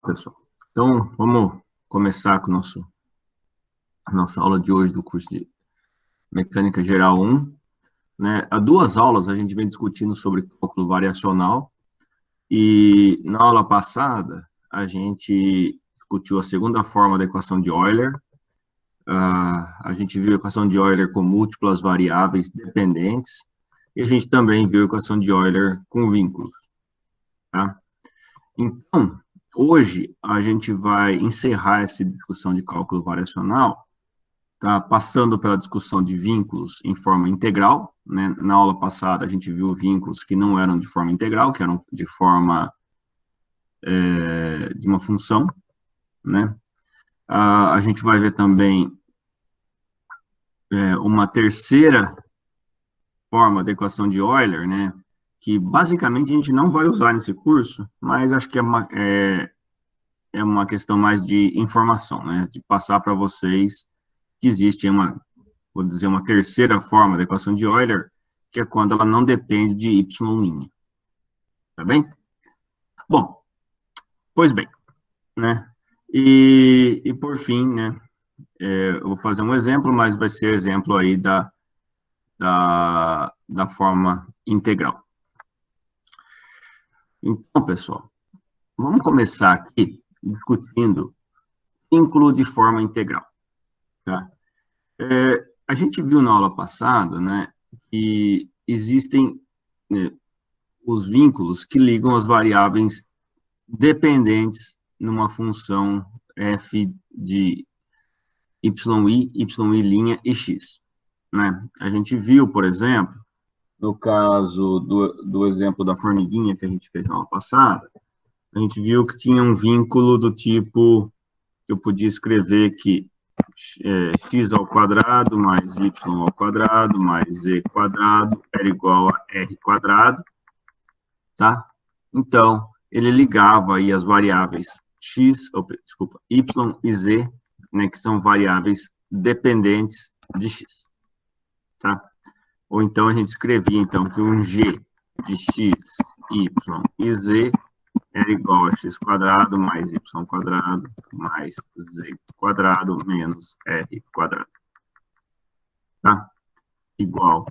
Pessoal, então vamos começar com a nossa aula de hoje do curso de Mecânica Geral 1, né? Há duas aulas a gente vem discutindo sobre cálculo variacional e na aula passada a gente discutiu a segunda forma da equação de Euler. A gente viu a equação de Euler com múltiplas variáveis dependentes e a gente também viu a equação de Euler com vínculos, tá? Então, hoje a gente vai encerrar essa discussão de cálculo variacional, tá? Passando pela discussão de vínculos em forma integral, né? Na aula passada a gente viu vínculos que não eram de forma integral, que eram de forma de uma função, né? A gente vai ver também uma terceira forma da equação de Euler, né? Que basicamente a gente não vai usar nesse curso, mas acho que é uma questão mais de informação, né? De passar para vocês que existe vou dizer, uma terceira forma da equação de Euler, que é quando ela não depende de y', tá bem? Bom, pois bem, né? E por fim, né? Eu vou fazer um exemplo, mas vai ser exemplo aí da forma integral. Então, pessoal, vamos começar aqui discutindo vínculo de forma integral, tá? A gente viu na aula passada, né, que existem, né, os vínculos que ligam as variáveis dependentes numa função f de y', e x, né? A gente viu, por exemplo, no caso do exemplo da formiguinha que a gente fez na aula passada, a gente viu que tinha um vínculo do tipo, que eu podia escrever que x ao quadrado mais y ao quadrado mais z quadrado era igual a r quadrado, tá? Então, ele ligava aí as variáveis y e z, né, que são variáveis dependentes de x, tá? Ou então a gente escrevia, então, que um g de x, y e z era igual a x quadrado mais y quadrado mais z quadrado menos r quadrado, tá? Igual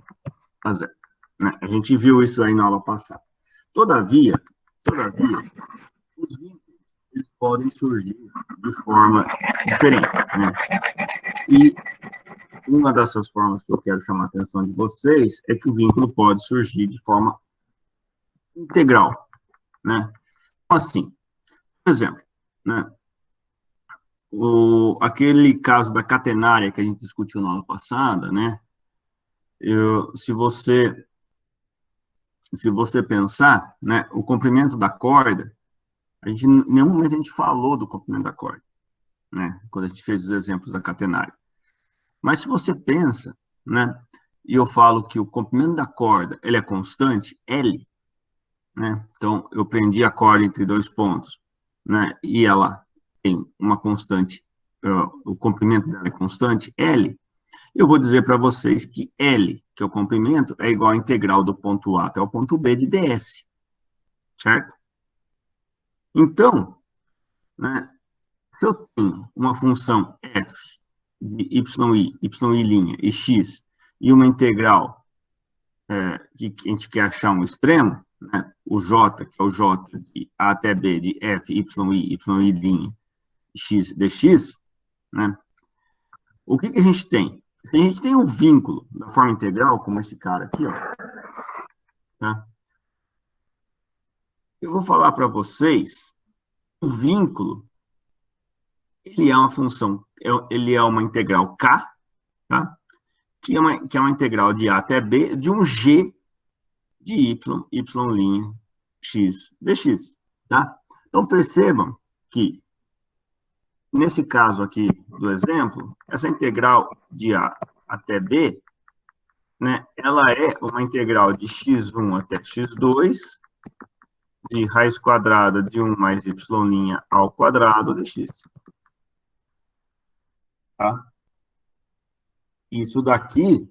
a zero, né? A gente viu isso aí na aula passada. Todavia, os vínculos eles podem surgir de forma diferente, né? E uma dessas formas que eu quero chamar a atenção de vocês é que o vínculo pode surgir de forma integral, né? Então, assim, por exemplo, né? Aquele caso da catenária que a gente discutiu na aula passada, né? Se você pensar, né? O comprimento da corda, em nenhum momento a gente falou do comprimento da corda, né? Quando a gente fez os exemplos da catenária. Mas se você pensa, né? E eu falo que o comprimento da corda, ele é constante, L, né? Então, eu prendi a corda entre dois pontos, né? E ela tem uma constante, o comprimento dela é constante, L. Eu vou dizer para vocês que L, que é o comprimento, é igual à integral do ponto A até o ponto B de ds, certo? Então, né? Se eu tenho uma função f de y', e x, e uma integral que a gente quer achar um extremo, né, o j, que é o j de a até b de f, y', x dx, né, o que a gente tem? A gente tem um vínculo da forma integral, como esse cara aqui, ó, tá? Eu vou falar para vocês, o vínculo, ele é uma função, ele é uma integral k, tá? Que é uma integral de a até b de um g de y', x dx, tá? Então, percebam que, nesse caso aqui do exemplo, essa integral de a até b, né, ela é uma integral de x1 até x2, de raiz quadrada de 1 mais y' ao quadrado de x. Tá? Isso daqui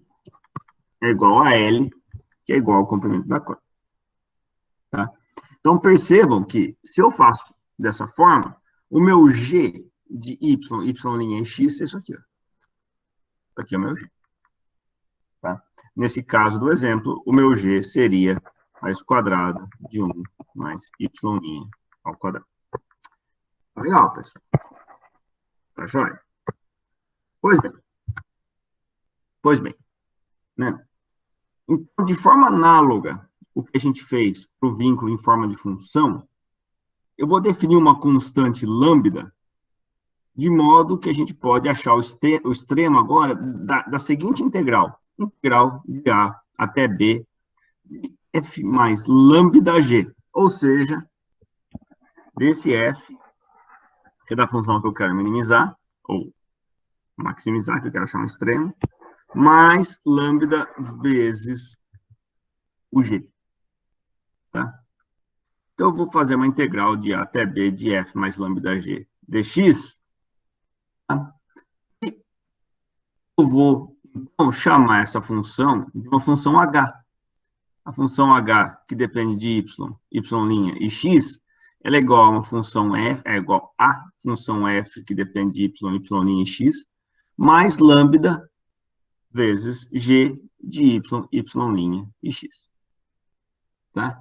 é igual a L, que é igual ao comprimento da corda. Tá? Então, percebam que, se eu faço dessa forma, O meu G de Y, Y' e X é isso aqui, ó. Aqui é o meu G. Tá? Nesse caso do exemplo, o meu G seria raiz quadrada de 1 mais Y' ao quadrado. Legal, pessoal. Tá joia? Pois bem. Pois bem, né? Então, de forma análoga, o que a gente fez para o vínculo em forma de função, eu vou definir uma constante lambda, de modo que a gente pode achar o extremo agora da seguinte integral. Integral de A até B, de f mais lambda G. Ou seja, desse f, que é da função que eu quero minimizar, ou maximizar, que eu quero achar um extremo, mais lambda vezes o G. Tá? Então, eu vou fazer uma integral de A até B de f mais lambda G dx. Tá? E eu vou, então, chamar essa função de uma função h. A função h, que depende de y, y' e x, ela é igual a uma função f, é igual a função f, que depende de y, y' e x, mais lambda vezes g de y, y' e x. Tá?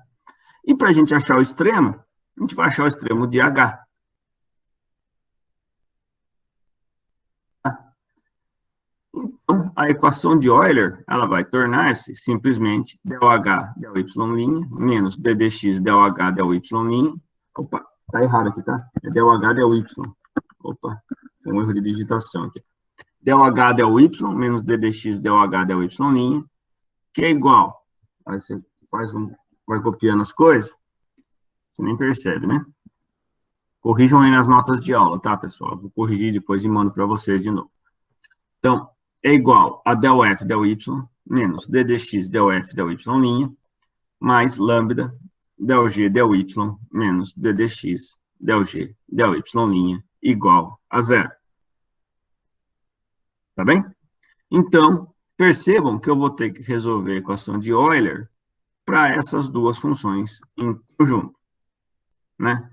E para a gente achar o extremo, a gente vai achar o extremo de h. Tá? Então, a equação de Euler, ela vai tornar-se simplesmente ΔH, ΔY' menos ddx, ΔH, ΔY'. Opa, tá errado aqui, tá? É ΔH, ΔY. Opa, foi um erro de digitação aqui. ΔH, ΔY menos ddx, ΔH, ΔY', que é igual. Aí você vai copiando as coisas, você nem percebe, né? Corrijam aí nas notas de aula, tá, pessoal? Eu vou corrigir depois e mando para vocês de novo. Então, é igual a ΔF, ΔY, menos ddx, ΔF, ΔY', mais lambda, ΔG, ΔY, menos ddx, ΔG, ΔY', igual a zero. Tá bem? Então, percebam que eu vou ter que resolver a equação de Euler para essas duas funções em conjunto, né?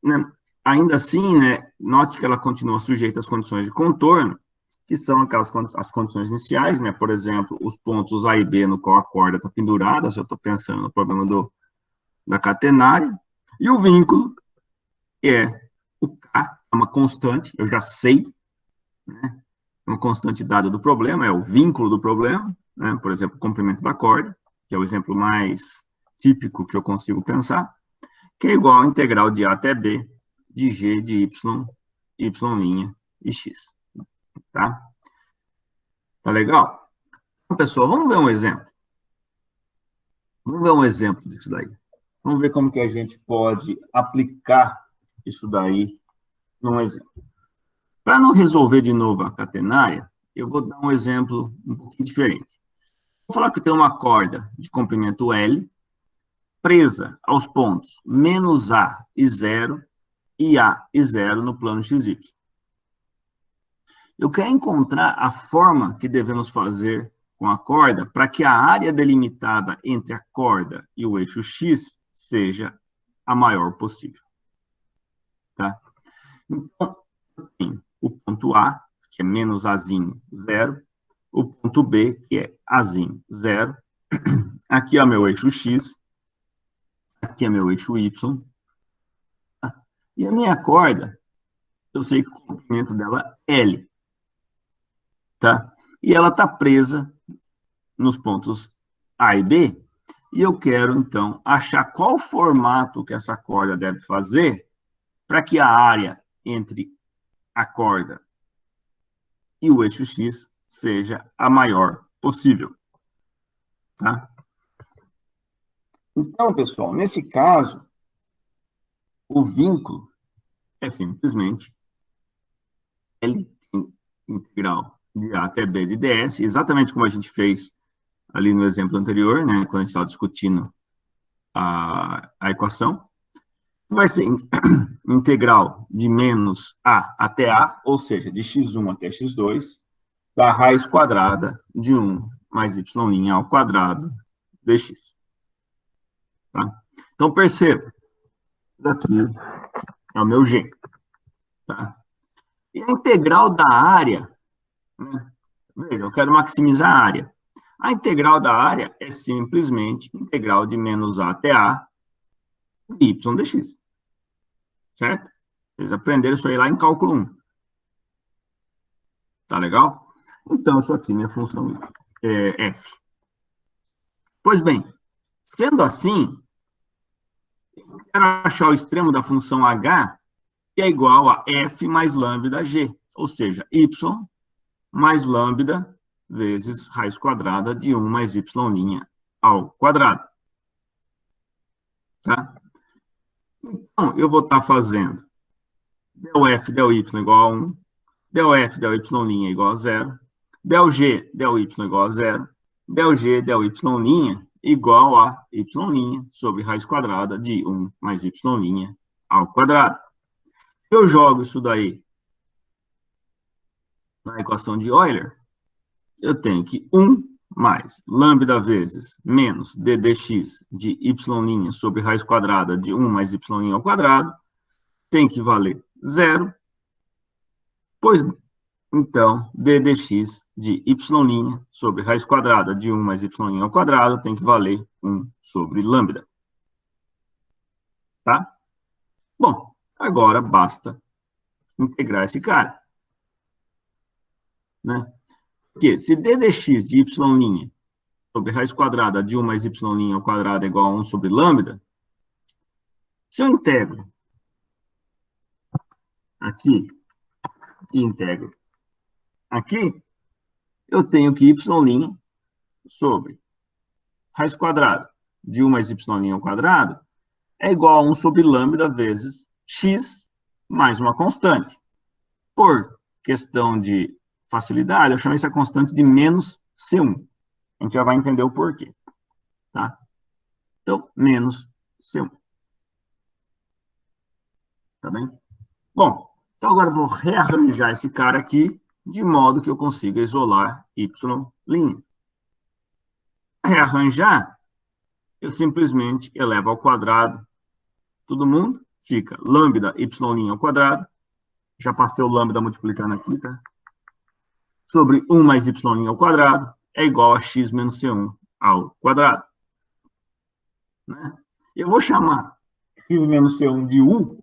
Né, ainda assim, né, note que ela continua sujeita às condições de contorno, que são aquelas as condições iniciais, né? Por exemplo, os pontos A e B no qual a corda está pendurada, se eu estou pensando no problema da catenária, e o vínculo, que é o K, é uma constante, eu já sei, né? É uma constante dada do problema, é o vínculo do problema, né? Por exemplo, o comprimento da corda, que é o exemplo mais típico que eu consigo pensar, que é igual a integral de A até B, de G de Y, Y' e X. Tá? Tá legal? Então, pessoal, vamos ver um exemplo. Vamos ver um exemplo disso daí. Vamos ver como que a gente pode aplicar isso daí num exemplo. Para não resolver de novo a catenária, eu vou dar um exemplo um pouquinho diferente. Vou falar que tem uma corda de comprimento L presa aos pontos menos A e 0 e A e 0 no plano XY. Eu quero encontrar a forma que devemos fazer com a corda para que a área delimitada entre a corda e o eixo X seja a maior possível. Tá? Então, eu tenho o ponto A, que é menos Azinho 0, o ponto B, que é Azinho 0, aqui é o meu eixo X, aqui é meu eixo Y, tá? E a minha corda, eu sei que o comprimento dela é L, tá? E ela está presa nos pontos A e B, e eu quero, então, achar qual formato que essa corda deve fazer para que a área entre a corda e o eixo X seja a maior possível. Tá? Então, pessoal, nesse caso, o vínculo é simplesmente L integral de A até B de ds, exatamente como a gente fez ali no exemplo anterior, né, quando a gente estava discutindo a equação. Vai ser integral de menos A até A, ou seja, de x1 até x2, da raiz quadrada de 1 mais y' ao quadrado dx. Tá? Então, perceba, daqui É o meu G, tá? E a integral da área, né? Veja, eu quero maximizar a área. A integral da área é simplesmente integral de menos a até a de y dx, certo? Vocês aprenderam isso aí lá em cálculo 1. Tá legal? Então, isso aqui é minha função f. Pois bem, sendo assim, eu quero achar o extremo da função h, que é igual a f mais lambda g, ou seja, y mais lambda vezes raiz quadrada de 1 mais y' ao quadrado. Tá? Então, eu vou estar fazendo del f, del y igual a 1, del f, del y' igual a 0, del g, del y igual a 0, del g, del y' igual a y' sobre raiz quadrada de 1 mais y' ao quadrado. Eu jogo isso daí na equação de Euler, eu tenho que 1 mais lambda vezes menos d dx de y' sobre raiz quadrada de 1 mais y' ao quadrado tem que valer 0, pois, então, d dx de y' sobre raiz quadrada de 1 mais y' ao quadrado tem que valer 1 sobre lambda. Tá? Bom, agora basta integrar esse cara. Né? Porque se d dx de y' sobre raiz quadrada de 1 mais y' ao quadrado é igual a 1 sobre lambda, se eu integro aqui e integro aqui, eu tenho que y' sobre raiz quadrada de 1 mais y' ao quadrado é igual a 1 sobre lambda vezes x mais uma constante. Por questão de facilidade, eu chamo essa constante de menos C1. A gente já vai entender o porquê. Tá? Então, menos C1. Tá bem? Bom, então agora eu vou rearranjar esse cara aqui de modo que eu consiga isolar y'. Rearranjar, eu simplesmente elevo ao quadrado todo mundo, fica lambda y' ao quadrado, já passei o lambda multiplicando aqui, tá? Sobre 1 mais y' ao quadrado é igual a x menos c1 ao quadrado. Né? Eu vou chamar x menos c1 de u,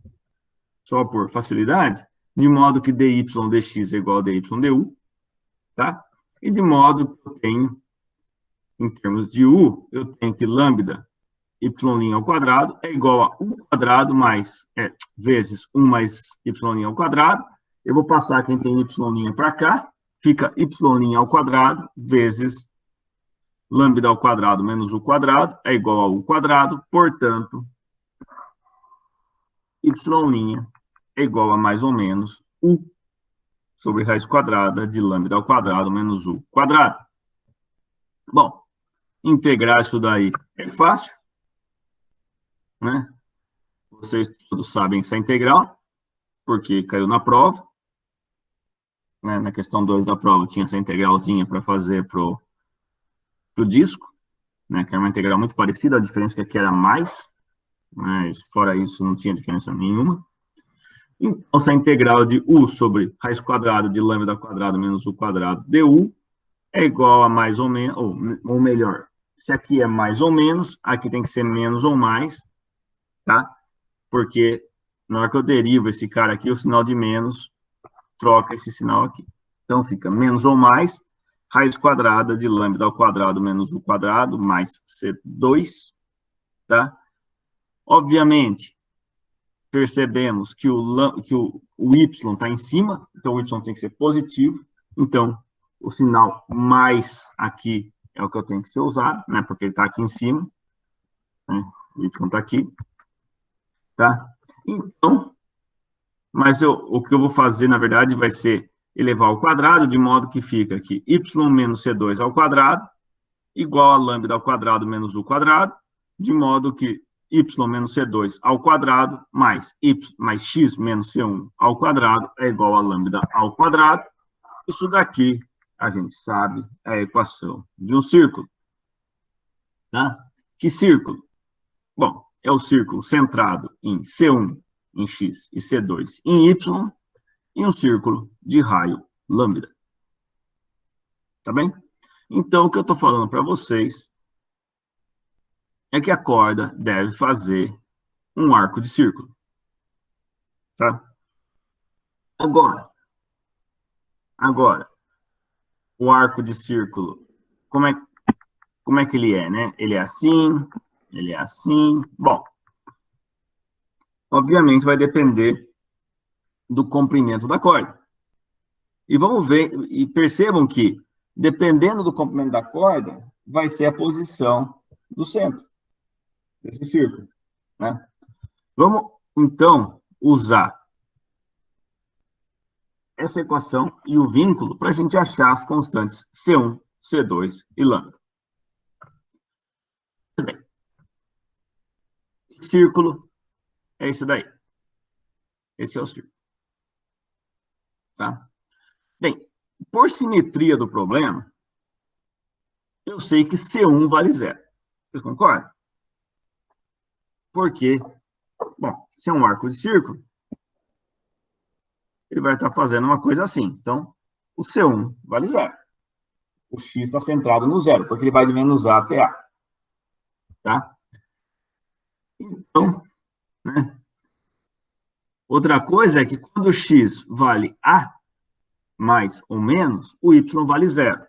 só por facilidade, de modo que dy dx é igual a dy du, tá? E de modo que eu tenho, em termos de u, eu tenho que lambda y' ao quadrado é igual a u quadrado mais, vezes 1 mais y' ao quadrado. Eu vou passar quem tem y' para cá, fica y' ao quadrado vezes lambda ao quadrado menos u quadrado é igual a u quadrado, portanto, y' é igual a mais ou menos u sobre raiz quadrada de lambda ao quadrado menos u quadrado. Bom, integrar isso daí é fácil, né? Vocês todos sabem que isso é integral, porque caiu na prova. Né? Na questão 2 da prova tinha essa integralzinha para fazer pro disco, né? Que era uma integral muito parecida, a diferença é que aqui era mais, mas fora isso não tinha diferença nenhuma. Então, essa integral de u sobre raiz quadrada de lambda ao quadrado menos u quadrado du é igual a mais ou menos, ou melhor, se aqui é mais ou menos, aqui tem que ser menos ou mais, tá? Porque na hora que eu derivo esse cara aqui, o sinal de menos troca esse sinal aqui. Então, fica menos ou mais, raiz quadrada de lambda ao quadrado menos u quadrado, mais C2, tá? Obviamente, percebemos que o y está em cima, então o y tem que ser positivo, então o sinal mais aqui é o que eu tenho que ser usado, né? Porque ele está aqui em cima, né? O y está aqui, tá? Então, mas o que eu vou fazer, na verdade, vai ser elevar ao quadrado, de modo que fica aqui y menos C2 ao quadrado, igual a lambda ao quadrado menos u quadrado, de modo que y menos C2 ao quadrado mais x menos C1 ao quadrado é igual a lambda ao quadrado. Isso daqui, a gente sabe, é a equação de um círculo. Tá? Que círculo? Bom, é o círculo centrado em C1 em x e C2 em y, em um círculo de raio lambda. Tá bem? Então, o que eu estou falando para vocês é que a corda deve fazer um arco de círculo. Tá? Agora, o arco de círculo, como é que ele é, né? Ele é assim, ele é assim. Bom, obviamente vai depender do comprimento da corda. E vamos ver, e percebam que, dependendo do comprimento da corda, vai ser a posição do centro desse círculo, né? Vamos, então, usar essa equação e o vínculo para a gente achar as constantes C1, C2 e lambda. Bem, o círculo é esse daí. Esse é o círculo. Tá? Bem, por simetria do problema, eu sei que C1 vale zero. Vocês concordam? Porque, bom, se é um arco de círculo, ele vai estar fazendo uma coisa assim. Então, o C1 vale zero. O x está centrado no zero, porque ele vai de menos A até A. Tá? Então, né? Outra coisa é que quando o x vale A mais ou menos, o y vale zero.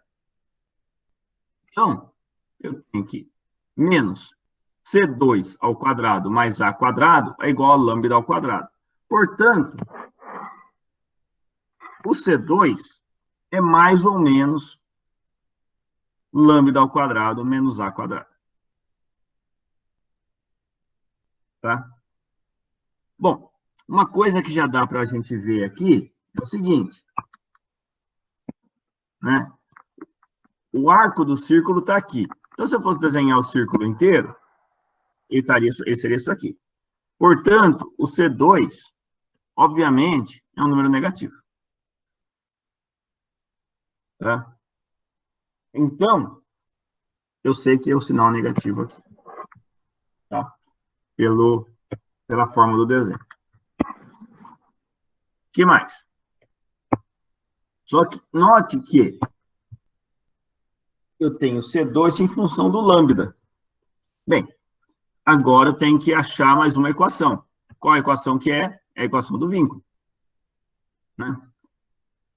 Então, eu tenho que menos C2 ao quadrado mais A quadrado é igual a lambda ao quadrado. Portanto, o C2 é mais ou menos lambda ao quadrado menos A quadrado. Tá? Bom, uma coisa que já dá para a gente ver aqui é o seguinte, né? O arco do círculo está aqui. Então, se eu fosse desenhar o círculo inteiro, ele seria isso aqui. Portanto, o C2, obviamente, é um número negativo. Tá? Então, eu sei que é o sinal negativo aqui. Tá? Pela forma do desenho. O que mais? Só que note que eu tenho C2 em função do lambda. Bem, agora eu tenho que achar mais uma equação. Qual a equação que é? É a equação do vínculo. Né?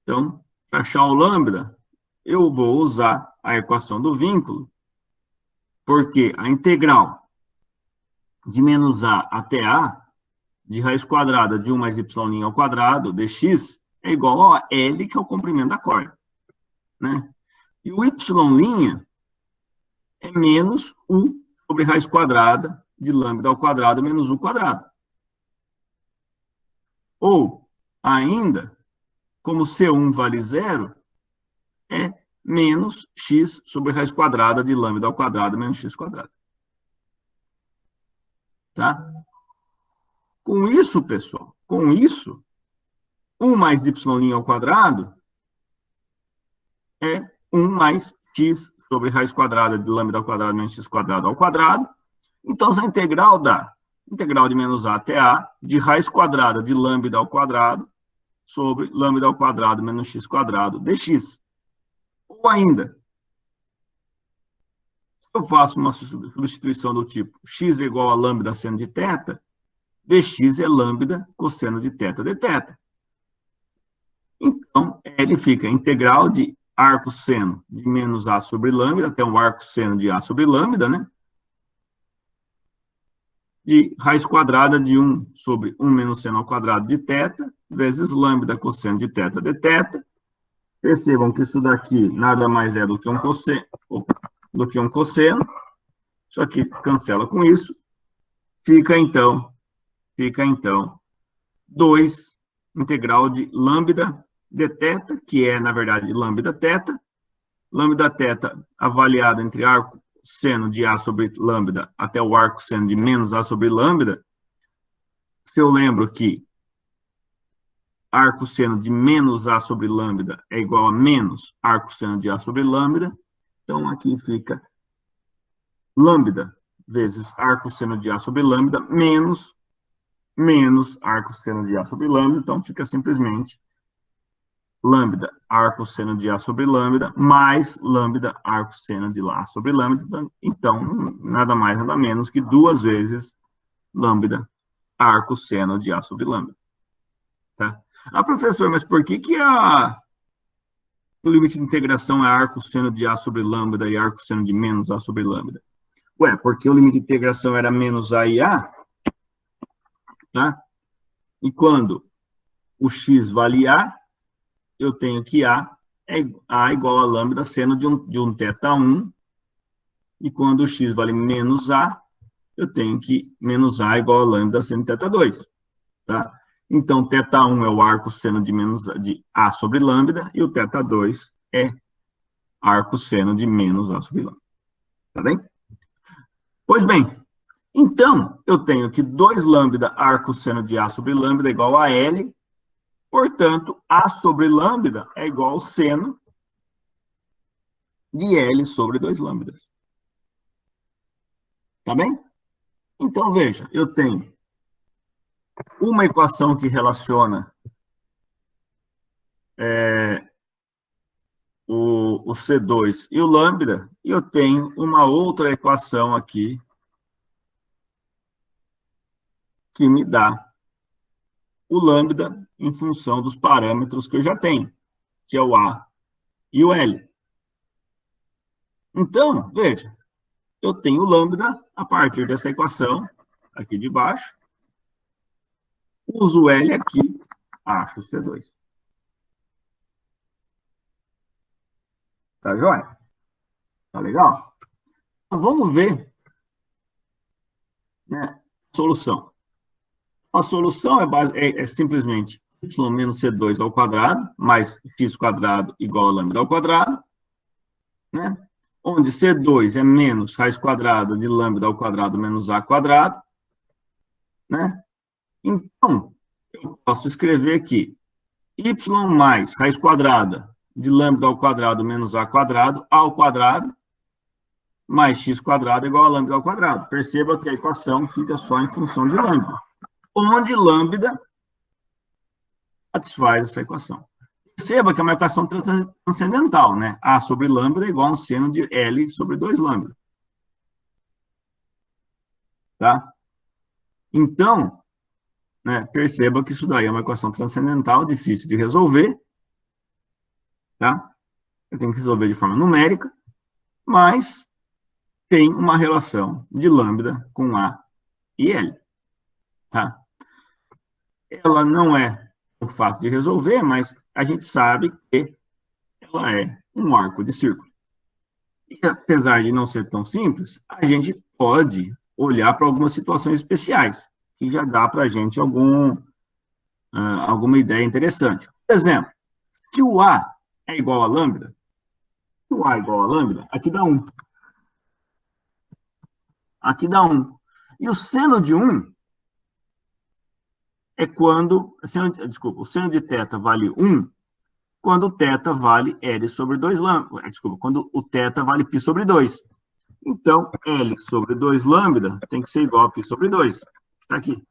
Então, para achar o lambda, eu vou usar a equação do vínculo, porque a integral de menos A até A, de raiz quadrada de 1 mais y' ao quadrado, dx, é igual a L, que é o comprimento da corda. Né? E o y' é menos 1 sobre raiz quadrada de lambda ao quadrado menos 1 quadrado. Ou, ainda, como C1 vale zero, é menos x sobre raiz quadrada de lambda ao quadrado menos x quadrado. Tá? Com isso, pessoal, com isso, 1 mais y' ao quadrado é 1 mais x sobre raiz quadrada de lambda ao quadrado menos x quadrado ao quadrado. Então, essa integral dá integral de menos A até A, de raiz quadrada de lambda ao quadrado sobre lambda ao quadrado menos x quadrado dx. Ou ainda, se eu faço uma substituição do tipo x é igual a lambda seno de θ, dx é lambda cosseno de θ de θ. Então, ele fica integral de arco seno de menos A sobre lambda, até o arco seno de A sobre lambda, né? De raiz quadrada de 1 sobre 1 menos seno ao quadrado de θ, vezes lambda cosseno de θ de θ. Percebam que isso daqui nada mais é do que um cosseno. Isso aqui cancela com isso. Fica, então, 2 integral de lambda de θ, que é, na verdade, lambda θ. Lambda θ avaliado entre arco seno de A sobre lambda até o arco seno de menos A sobre lambda. Se eu lembro que arco seno de menos A sobre lambda é igual a menos arco seno de A sobre lambda, então aqui fica lambda vezes arco seno de A sobre lambda menos menos arcosseno de A sobre lambda, então fica simplesmente lambda arcosseno de A sobre lambda mais lambda arcosseno de Lá sobre lambda, então nada mais, nada menos que 2 vezes lambda arcosseno de A sobre lambda. Tá? Ah, professor, mas por que o limite de integração é arcosseno de A sobre lambda e arcosseno de menos A sobre lambda? Ué, porque o limite de integração era menos A e A, tá? E quando o x vale A, eu tenho que A é A igual a lambda seno de um θ1, e quando o x vale menos A, eu tenho que menos A igual a lambda seno de θ2, tá? Então, θ1 é o arcosseno de A sobre lambda, e o θ2 é arcosseno de menos A sobre lambda. Tá bem? Pois bem, então, eu tenho que 2 lambda arcosseno de A sobre lambda é igual a L, portanto, A sobre lambda é igual ao seno de L sobre 2 lambdas. Tá bem? Então, veja, eu tenho uma equação que relaciona o C2 e o lambda, e eu tenho uma outra equação aqui que me dá o lambda em função dos parâmetros que eu já tenho, que é o A e o L. Então, veja, eu tenho lambda a partir dessa equação aqui de baixo, uso o L aqui, acho o C2. Tá joia? Tá legal? Então, vamos ver, né, a solução. A solução é simplesmente y menos C2 ao quadrado, mais x quadrado igual a lambda ao quadrado, né? Onde C2 é menos raiz quadrada de lambda ao quadrado menos A quadrado, né? Então, eu posso escrever aqui y mais raiz quadrada de lambda ao quadrado menos A quadrado ao quadrado, mais x quadrado igual a lambda ao quadrado. Perceba que a equação fica só em função de lambda, onde lambda satisfaz essa equação. Perceba que é uma equação transcendental, né? A sobre lambda é igual a um seno de L sobre 2 lambda. Tá? Então, né, perceba que isso daí é uma equação transcendental, difícil de resolver, tá? Eu tenho que resolver de forma numérica, mas tem uma relação de lambda com A e L, tá? Ela não é fácil de resolver, mas a gente sabe que ela é um arco de círculo. E apesar de não ser tão simples, a gente pode olhar para algumas situações especiais, que já dá para a gente alguma ideia interessante. Por exemplo, se o A é igual a lambda, se o A é igual a lambda, aqui dá 1. Aqui dá 1. E o seno de 1 é quando... Desculpa, o seno de θ vale 1 quando o θ vale L sobre 2 lambda. Desculpa, quando o θ vale π sobre 2. Então, L sobre 2 lambda tem que ser igual a π sobre 2. Está aqui.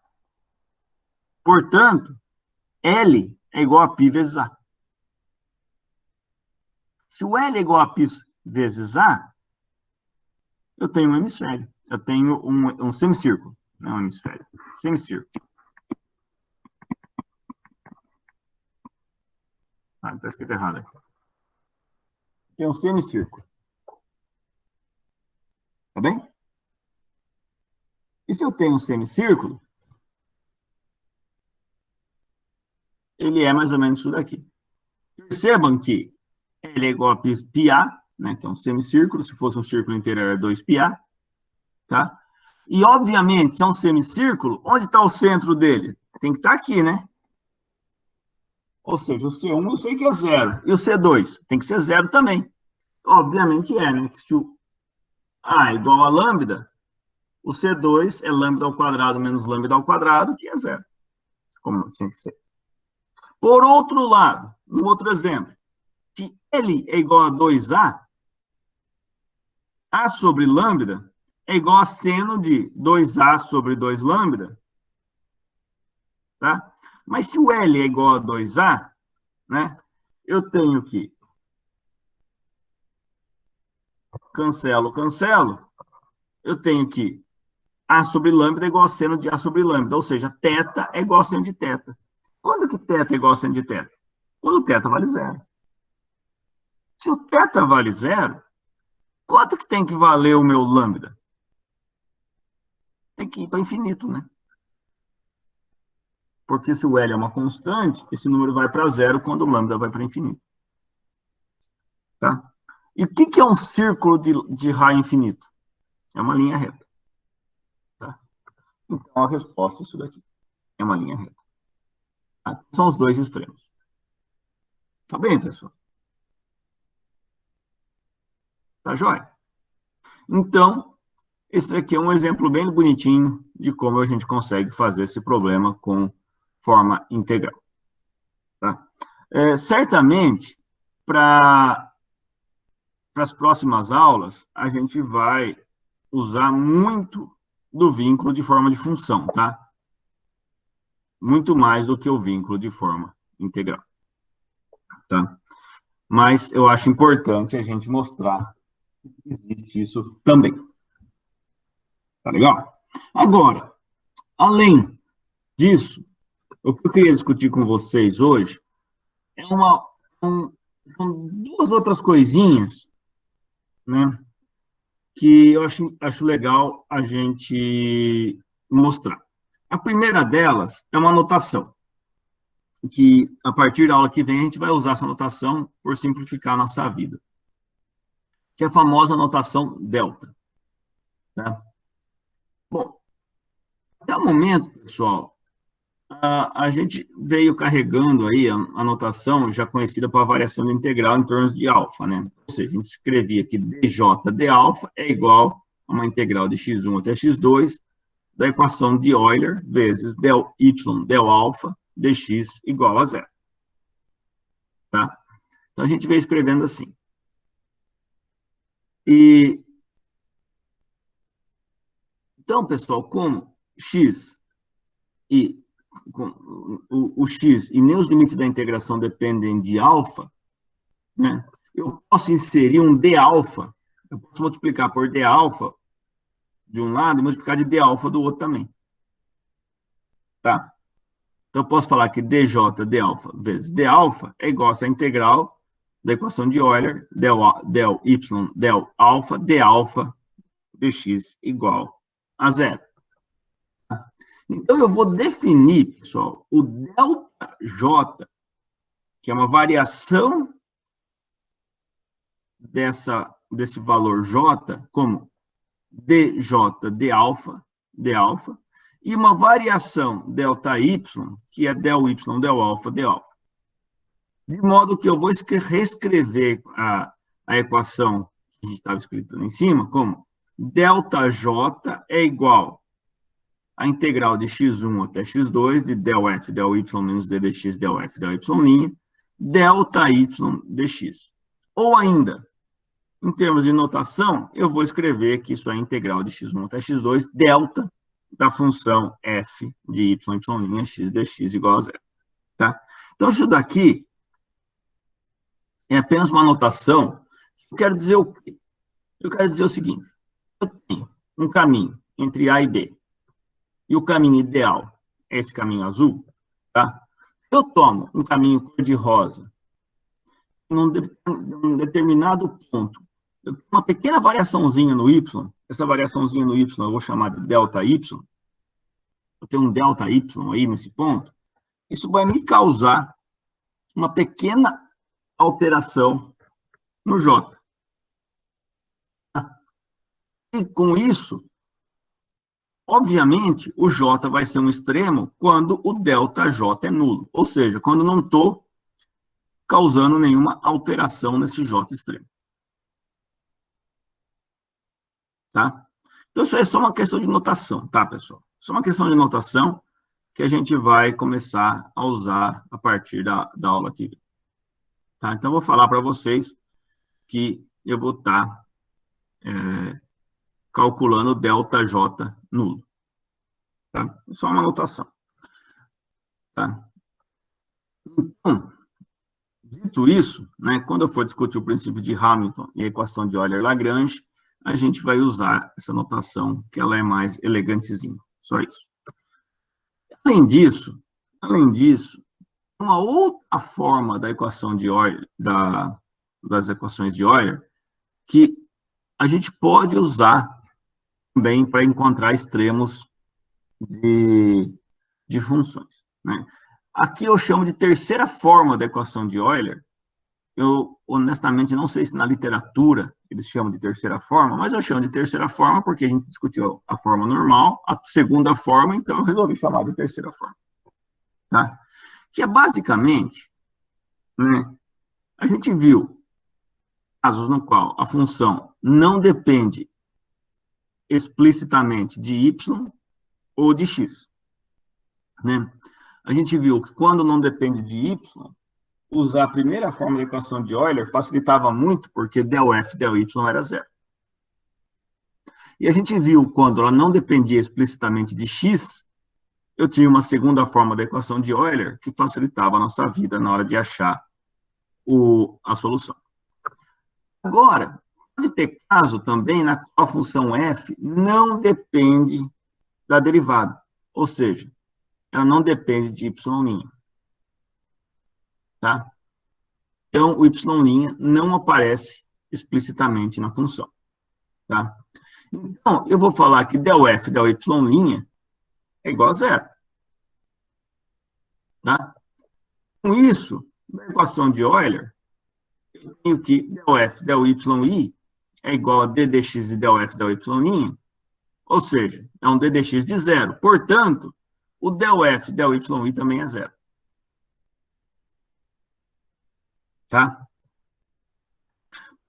Portanto, L é igual a π vezes A. Se o L é igual a π vezes A, eu tenho um hemisfério. Eu tenho um semicírculo. Não é um hemisfério. Semicírculo. Ah, está escrito errado aqui. Tem um semicírculo. Tá bem? E se eu tenho um semicírculo, ele é mais ou menos isso daqui. Percebam que L é igual a πA, né, que é um semicírculo. Se fosse um círculo inteiro, era 2πA. Tá? E, obviamente, se é um semicírculo, onde está o centro dele? Tem que estar aqui, né? Ou seja, o C1 eu sei que é 0. E o C2? Tem que ser 0 também. Obviamente é, né? Que se o A é igual a lambda, o C2 é lambda ao quadrado menos lambda ao quadrado, que é 0. Como tinha que ser. Por outro lado, no outro exemplo, se L é igual a 2A, A sobre lambda é igual a seno de 2A sobre 2 lambda Mas se o L é igual a 2A, né, eu tenho que cancelo, eu tenho que A sobre lambda é igual a seno de A sobre lambda, ou seja, θ é igual a seno de θ. Quando que θ é igual a seno de θ? Quando o θ vale zero. Se o θ vale zero, quanto que tem que valer o meu lambda? Tem que ir para infinito, né? Porque se o L é uma constante, esse número vai para zero quando o lambda vai para infinito. Tá? E o que é um círculo de raio infinito? É uma linha reta. Tá? Então, a resposta é isso daqui. É uma linha reta. Tá? São os dois extremos. Tá bem, pessoal? Tá joia? Então, esse aqui é um exemplo bem bonitinho de como a gente consegue fazer esse problema com forma integral. Tá? Certamente, para as próximas aulas, a gente vai usar muito do vínculo de forma de função, tá? Muito mais do que o vínculo de forma integral, tá? Mas eu acho importante a gente mostrar que existe isso também. Tá legal? Agora, além disso, o que eu queria discutir com vocês hoje é duas outras coisinhas, né, que eu acho legal a gente mostrar. A primeira delas é uma anotação, que a partir da aula que vem a gente vai usar essa anotação por simplificar a nossa vida, que é a famosa anotação delta. Tá? Bom, até o momento, pessoal, a gente veio carregando aí a anotação já conhecida para a variação da integral em termos de alfa, né? Ou seja, a gente escrevia que dj de alfa é igual a uma integral de x1 até x2 da equação de Euler vezes del y del alfa dx igual a zero. Tá? Então, a gente veio escrevendo assim. Então, pessoal, como x e o x e nem os limites da integração dependem de alfa, né, eu posso inserir um d alfa, eu posso multiplicar por d alfa de um lado e multiplicar de d alfa do outro também. Tá? Então, eu posso falar que dj d alfa vezes d alfa é igual a essa integral da equação de Euler, del y del alfa, d alfa dx igual a zero. Então, eu vou definir, pessoal, o ΔJ, que é uma variação desse valor J, como dJ de alfa, e uma variação ΔY, que é del Y, del alfa, de alfa. De modo que eu vou reescrever a equação que estava escrita lá em cima, como ΔJ é igual a integral de x1 até x2 de del f, del y menos d dx, del f, del y', delta y dx. Ou ainda, em termos de notação, eu vou escrever que isso é a integral de x1 até x2, delta da função f de y', x dx igual a zero. Tá? Então, isso daqui é apenas uma notação. Eu quero dizer o quê? Eu quero dizer o seguinte, eu tenho um caminho entre A e B, e o caminho ideal é esse caminho azul, tá? Eu tomo um caminho cor-de-rosa, num determinado ponto, eu tenho uma pequena variaçãozinha no y, essa variaçãozinha no y eu vou chamar de delta y, eu tenho um delta y aí nesse ponto, isso vai me causar uma pequena alteração no j. E com isso, obviamente, o j vai ser um extremo quando o ΔJ é nulo, ou seja, quando não estou causando nenhuma alteração nesse j extremo. Tá? Então, isso é só uma questão de notação, tá, pessoal? Só uma questão de notação que a gente vai começar a usar a partir da aula aqui. Tá? Então, eu vou falar para vocês que eu vou estar calculando ΔJ nulo. Tá? Só uma anotação. Tá? Então, dito isso, né, quando eu for discutir o princípio de Hamilton e a equação de Euler-Lagrange, a gente vai usar essa notação, que ela é mais elegantezinha. Só isso. Além disso, uma outra forma da equação de Euler, das equações de Euler, que a gente pode usar também para encontrar extremos de funções, né? Aqui eu chamo de terceira forma da equação de Euler. Eu, honestamente, não sei se na literatura eles chamam de terceira forma, mas eu chamo de terceira forma porque a gente discutiu a forma normal, a segunda forma, então eu resolvi chamar de terceira forma, tá? Que é basicamente, né, a gente viu casos no qual a função não depende explicitamente de y ou de x, né? A gente viu que quando não depende de y, usar a primeira forma da equação de Euler facilitava muito, porque del f, del y era zero. E a gente viu, quando ela não dependia explicitamente de x, eu tinha uma segunda forma da equação de Euler que facilitava a nossa vida na hora de achar a solução. Agora, pode ter caso também na qual a função f não depende da derivada, ou seja, ela não depende de y', tá? Então, o y' não aparece explicitamente na função, tá? Então, eu vou falar que del f, del y' é igual a zero, tá? Com isso, na equação de Euler, eu tenho que del f, del y' é igual a d dx de del f, del y', ou seja, é um d dx de zero. Portanto, o del f, del y' também é zero. Tá?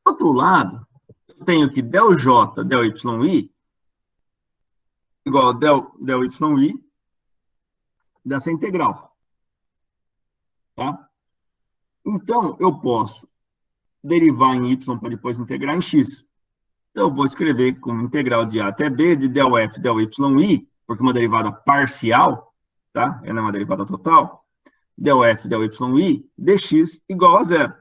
Do outro lado, eu tenho que del j, del y' igual a del y' dessa integral. Tá? Então, eu posso derivar em y para depois integrar em x. Então, eu vou escrever como integral de a até b de del f, del y', porque é uma derivada parcial, tá? Ela é uma derivada total, del f, del y', dx igual a zero.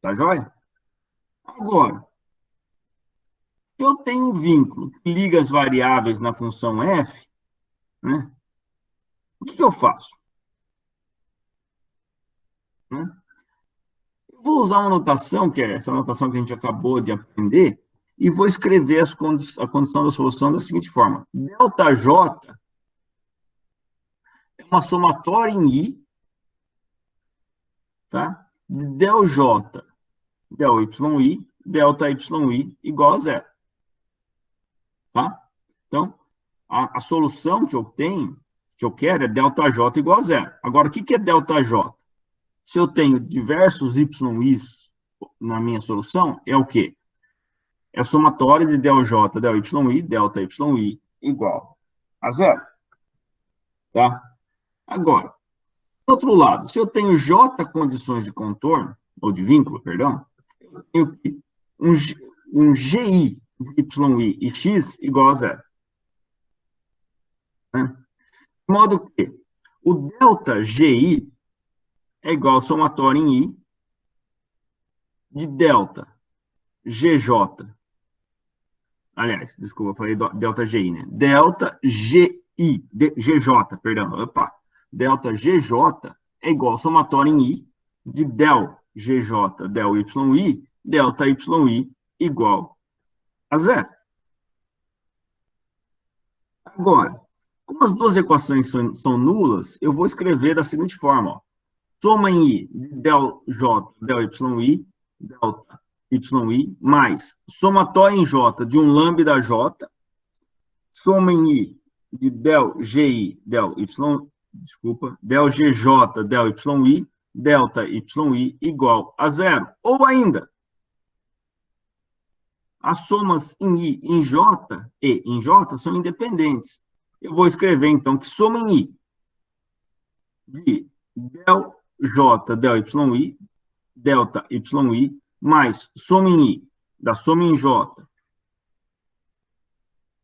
Tá joia? Agora, se eu tenho um vínculo que liga as variáveis na função f, né, o que eu faço? Né? Eu vou usar uma notação, que é essa notação que a gente acabou de aprender, e vou escrever a condição da solução da seguinte forma. ΔJ é uma somatória em I, tá? De del J, del YI, delta YI igual a zero. Tá? Então, a solução que eu tenho, que eu quero, é ΔJ igual a zero. Agora, o que é ΔJ? Se eu tenho diversos YIs na minha solução, é o quê? É a somatória de del J, del YI, delta YI igual a zero. Tá? Agora, do outro lado, se eu tenho J condições de contorno, ou de vínculo, perdão, eu tenho um GI, YI e X igual a zero. Né? De modo que o delta GI é igual ao somatório em I de delta GJ. Aliás, desculpa, eu falei delta GI, né? Delta GI, GJ, perdão, opa. Delta GJ é igual ao somatório em I de del GJ, del YI, delta YI igual a zero. Agora, como as duas equações são nulas, eu vou escrever da seguinte forma, ó. Soma em I de del J, del YI, delta YI, mais somatório em J de um lambda J, soma em I de del GI, del Y, desculpa, del GJ, del YI, delta YI igual a zero. Ou ainda, as somas em I, em J e em J são independentes. Eu vou escrever, então, que soma em I de del J, del YI, delta YI, mais soma em I da soma em J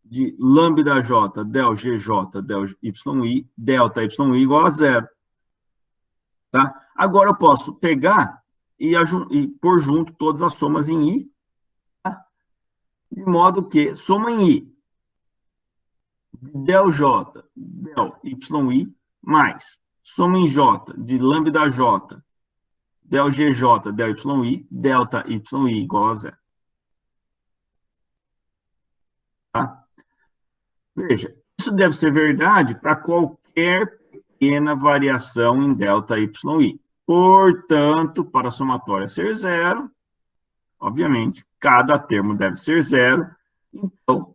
de lambda J, del GJ, del YI, delta YI igual a zero. Tá? Agora eu posso pegar e pôr junto todas as somas em I, tá? De modo que soma em I del J, del YI, mais soma em J de lambda J, del GJ, del YI, delta YI igual a zero. Tá? Veja, isso deve ser verdade para qualquer pequena variação em delta YI. Portanto, para a somatória ser zero, obviamente, cada termo deve ser zero. Então,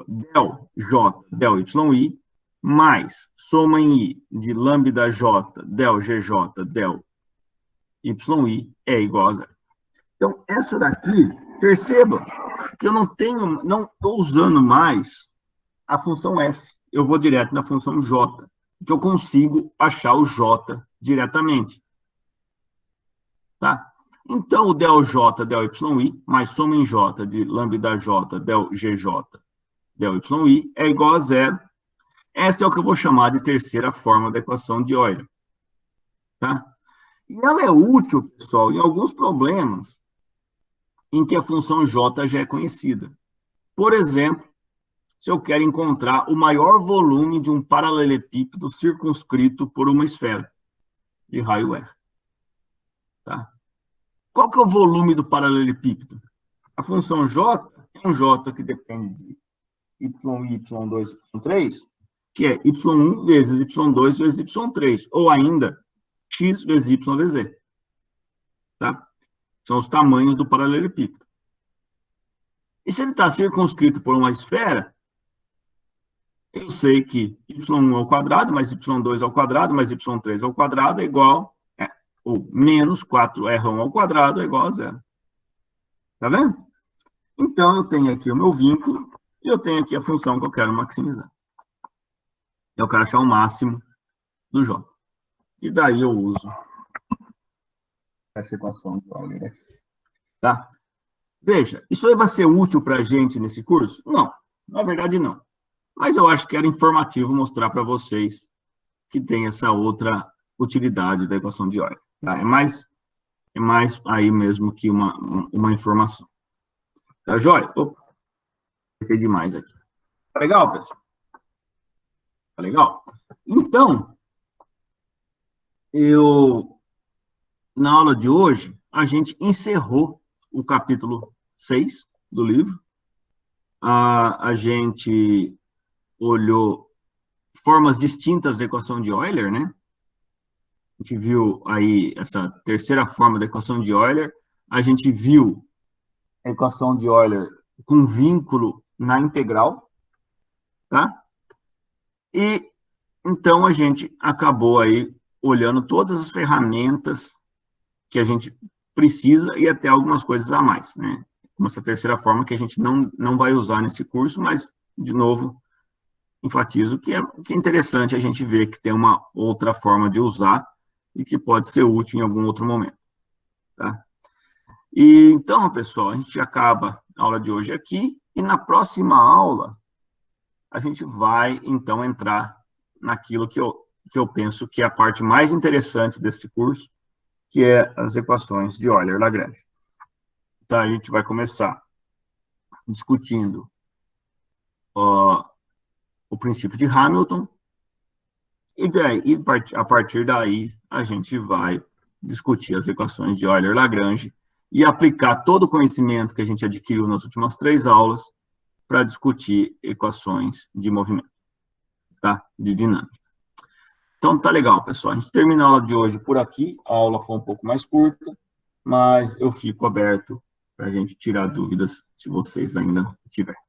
del J, del YI, mais soma em I de lambda J, del GJ, del YI é igual a zero. Então, essa daqui, perceba que eu não estou usando mais a função f. Eu vou direto na função j, que eu consigo achar o j diretamente. Tá? Então, o del j, del YI, mais soma em j de lambda j, del GJ, del YI, é igual a zero. Essa é o que eu vou chamar de terceira forma da equação de Euler. Tá? E ela é útil, pessoal, em alguns problemas em que a função j já é conhecida. Por exemplo, se eu quero encontrar o maior volume de um paralelepípedo circunscrito por uma esfera de raio R. Tá? Qual que é o volume do paralelepípedo? A função j é um j que depende de y1, y2, y3, que é y1 vezes y2 vezes y3, ou ainda x vezes y vezes z. Tá? São os tamanhos do paralelepípedo. E se ele está circunscrito por uma esfera, eu sei que y1 ao quadrado, mais y2 ao quadrado, mais y3 ao quadrado é igual, ou menos 4r1 ao quadrado é igual a zero. Tá vendo? Então, eu tenho aqui o meu vínculo, e eu tenho aqui a função que eu quero maximizar. Eu quero achar o máximo do j. E daí eu uso essa equação de Euler aqui. Tá? Veja, isso aí vai ser útil para a gente nesse curso? Não, na verdade não. Mas eu acho que era informativo mostrar para vocês que tem essa outra utilidade da equação de Euler. Tá? É mais aí mesmo que uma informação. Tá joia? Opa, apertei demais aqui. Tá legal, pessoal? Tá legal? Então, na aula de hoje, a gente encerrou o capítulo 6 do livro. A gente olhou formas distintas da equação de Euler, né? A gente viu aí essa terceira forma da equação de Euler. A gente viu a equação de Euler com vínculo na integral, tá? E então a gente acabou aí olhando todas as ferramentas que a gente precisa e até algumas coisas a mais, né? Como essa terceira forma que a gente não vai usar nesse curso, mas, de novo, enfatizo que é interessante a gente ver que tem uma outra forma de usar e que pode ser útil em algum outro momento, tá? E, então, pessoal, a gente acaba a aula de hoje aqui e na próxima aula a gente vai, então, entrar naquilo que eu penso que é a parte mais interessante desse curso, que é as equações de Euler-Lagrange. Então, a gente vai começar discutindo o princípio de Hamilton, e a partir daí a gente vai discutir as equações de Euler-Lagrange e aplicar todo o conhecimento que a gente adquiriu nas últimas 3 aulas para discutir equações de movimento, tá? De dinâmica. Então, tá legal, pessoal. A gente termina a aula de hoje por aqui. A aula foi um pouco mais curta, mas eu fico aberto para a gente tirar dúvidas, se vocês ainda tiverem.